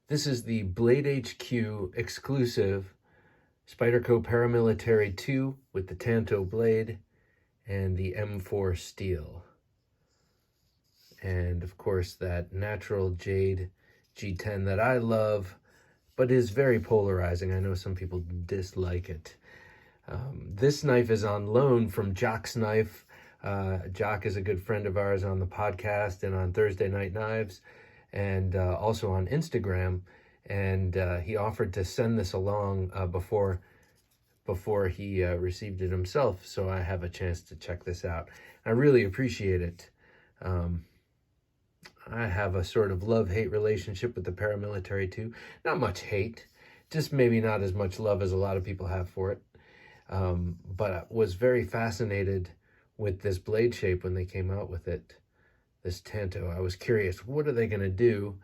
This is the BladeHQ Exclusive Spyderco Paramilitary 2 with the Tanto blade and the M4 steel. And of course that natural jade G10 that I love, but is very polarizing. I know some people dislike it. This knife is on loan from Jocksknife. Jock is a good friend of ours on the podcast and on Thursday Night Knives, and also on Instagram. And he offered to send this along before he received it himself, so I have a chance to check this out. I really appreciate it. I have a sort of love-hate relationship with the Paramilitary 2. Not much hate, just maybe not as much love as a lot of people have for it. But I was very fascinated with this blade shape when they came out with it, this Tanto. I was curious, what are they going to do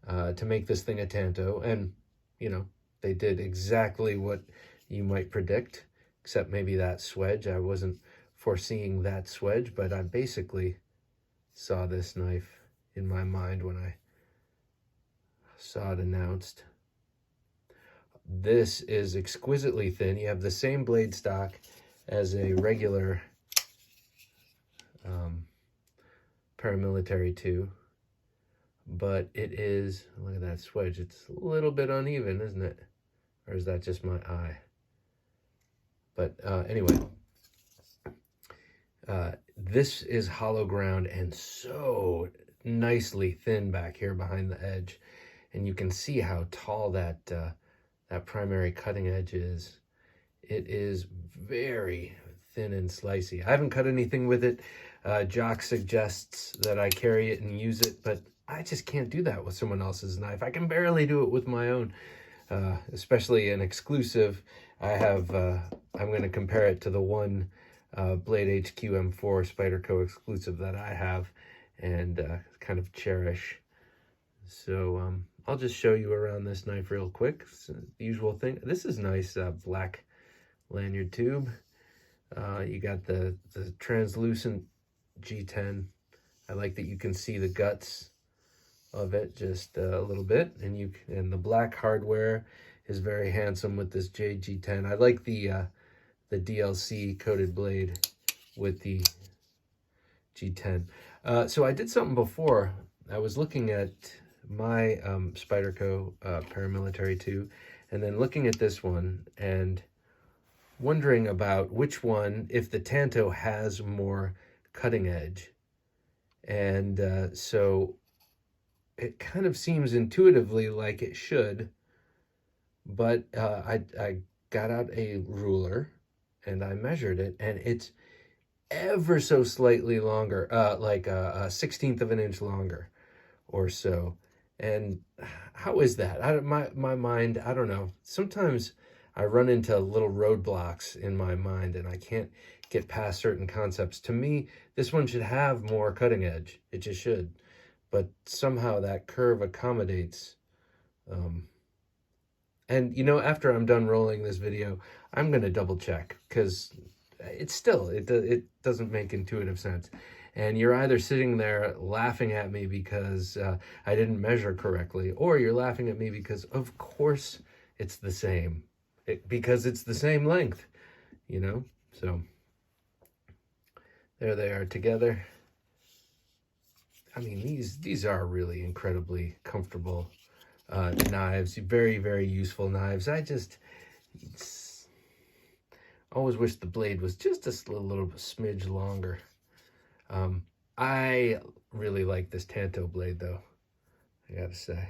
to make this thing a Tanto? And, you know, they did exactly what you might predict, except maybe that swedge. I wasn't foreseeing that swedge, but I basically saw this knife in my mind when I saw it announced. This is exquisitely thin. You have the same blade stock as a regular Paramilitary 2, but it is, look at that swedge, it's a little bit uneven, isn't it? Or is that just my eye? But anyway, this is hollow ground and so nicely thin back here behind the edge, and you can see how tall that that primary cutting edge is. It is very thin and slicey. I haven't cut anything with it. Jock suggests that I carry it and use it, but I just can't do that with someone else's knife. I can barely do it with my own, especially an exclusive. I have, I'm going to compare it to the one BladeHQ M4 Spyderco Exclusive that I have and kind of cherish. So I'll just show you around this knife real quick. It's the usual thing. This is nice black lanyard tube. You got the translucent G10. I like that you can see the guts of it just a little bit, and the black hardware is very handsome with this jade G10. I like the DLC coated blade with the G10. So I did something before. I was looking at my Spyderco Paramilitary 2, and then looking at this one and wondering about which one, if the Tanto has more cutting edge. And so it kind of seems intuitively like it should, but I got out a ruler and I measured it, and it's ever so slightly longer, like a 1/16 of an inch longer or so. And how is that? My mind, I don't know. Sometimes I run into little roadblocks in my mind and I can't get past certain concepts. To me, this one should have more cutting edge. It just should. But somehow that curve accommodates. And, you know, after I'm done rolling this video, I'm going to double check, because it's still, it doesn't make intuitive sense. And you're either sitting there laughing at me because I didn't measure correctly, or you're laughing at me because, of course, it's the same. Because it's the same length, you know? So there they are together. I mean, these are really incredibly comfortable knives. Very, very useful knives. I just always wish the blade was just a little smidge longer. I really like this Tanto blade, though, I gotta say.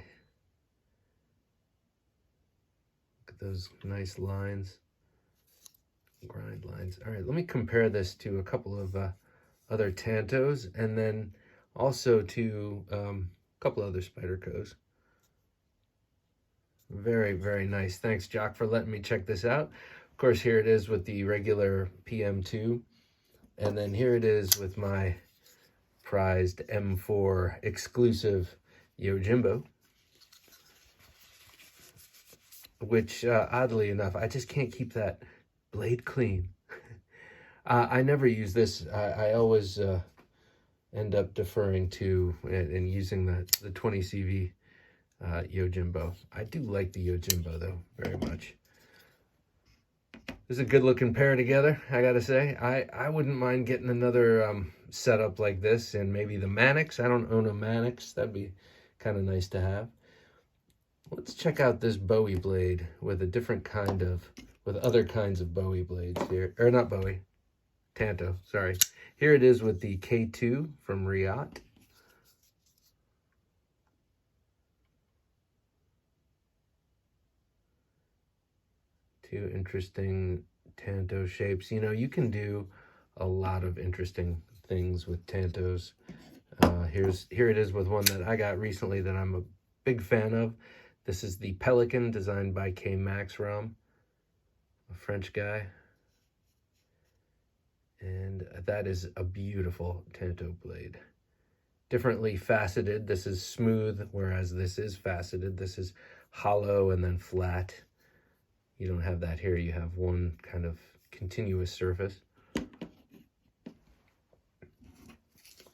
Look at those nice lines, grind lines. All right, let me compare this to a couple of other Tantos, and then also to a couple other Spydercos. Very, very nice. Thanks, Jock, for letting me check this out. Of course, here it is with the regular PM2, and then here it is with my prized M4 exclusive Yojimbo, which oddly enough, I just can't keep that blade clean. I never use this. I always end up deferring to and using the 20 CV Yojimbo. I do like the Yojimbo though, very much. This is a good looking pair together, I gotta say. I wouldn't mind getting another setup like this, and maybe the Mannix. I don't own a Mannix. That'd be kind of nice to have. Let's check out this Bowie blade with a different kind of, with other kinds of Bowie blades here. Or not Bowie, Tanto, sorry. Here it is with the K2 from Riot. Two interesting Tanto shapes. You know, you can do a lot of interesting things with Tantos. Here it is with one that I got recently that I'm a big fan of. This is the Pelican, designed by K Maxrom, a French guy. And that is a beautiful Tanto blade. Differently faceted. This is smooth, whereas this is faceted. This is hollow and then flat. You don't have that here. You have one kind of continuous surface.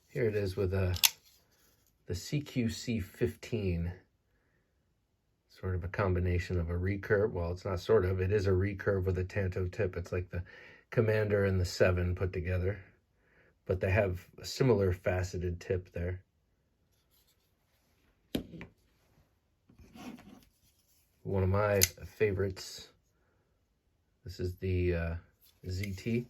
Here it is with the CQC15. Sort of a combination of a recurve. Well, it's not sort of. It is a recurve with a Tanto tip. It's like the Commander and the 7 put together. But they have a similar faceted tip there. One of my favorites. This is the ZT.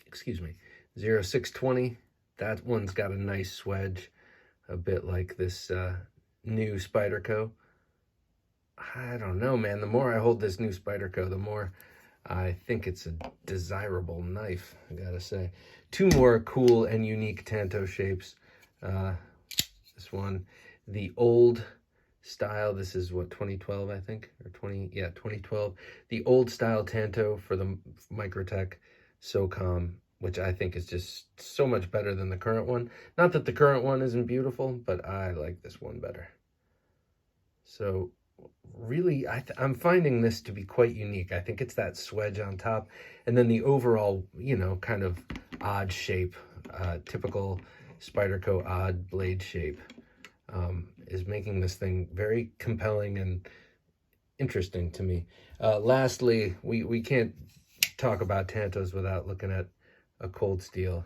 Excuse me. 0620. That one's got a nice swedge. A bit like this new Spyderco. I don't know, man. The more I hold this new Spyderco, the more I think it's a desirable knife, I gotta say. Two more cool and unique Tanto shapes. This one, the old style. This is what, 2012, I think, or 2012. The old style Tanto for the Microtech SOCOM, which I think is just so much better than the current one. Not that the current one isn't beautiful, but I like this one better. So really, I'm finding this to be quite unique. I think it's that swedge on top, and then the overall, you know, kind of odd shape, typical Spyderco odd blade shape, is making this thing very compelling and interesting to me. Lastly, we can't talk about Tantos without looking at a Cold Steel,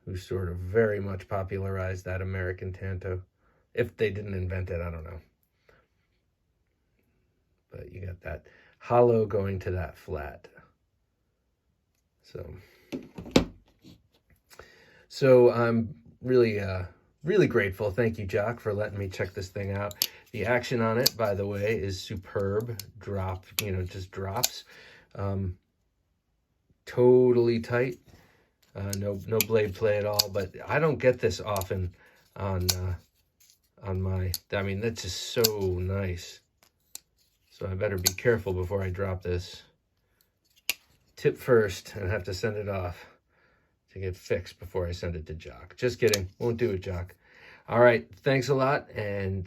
who sort of very much popularized that American Tanto. If they didn't invent it, I don't know. But you got that hollow going to that flat. So I'm really, really grateful. Thank you, Jock, for letting me check this thing out. The action on it, by the way, is superb. Drop, you know, just drops. Totally tight. No blade play at all. But I don't get this often on my. I mean, that's just so nice. So I better be careful before I drop this. Tip first, and have to send it off to get fixed before I send it to Jock. Just kidding. Won't do it, Jock. All right. Thanks a lot. And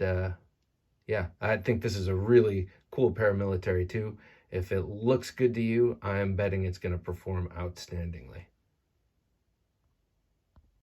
yeah, I think this is a really cool paramilitary too. If it looks good to you, I'm betting it's going to perform outstandingly.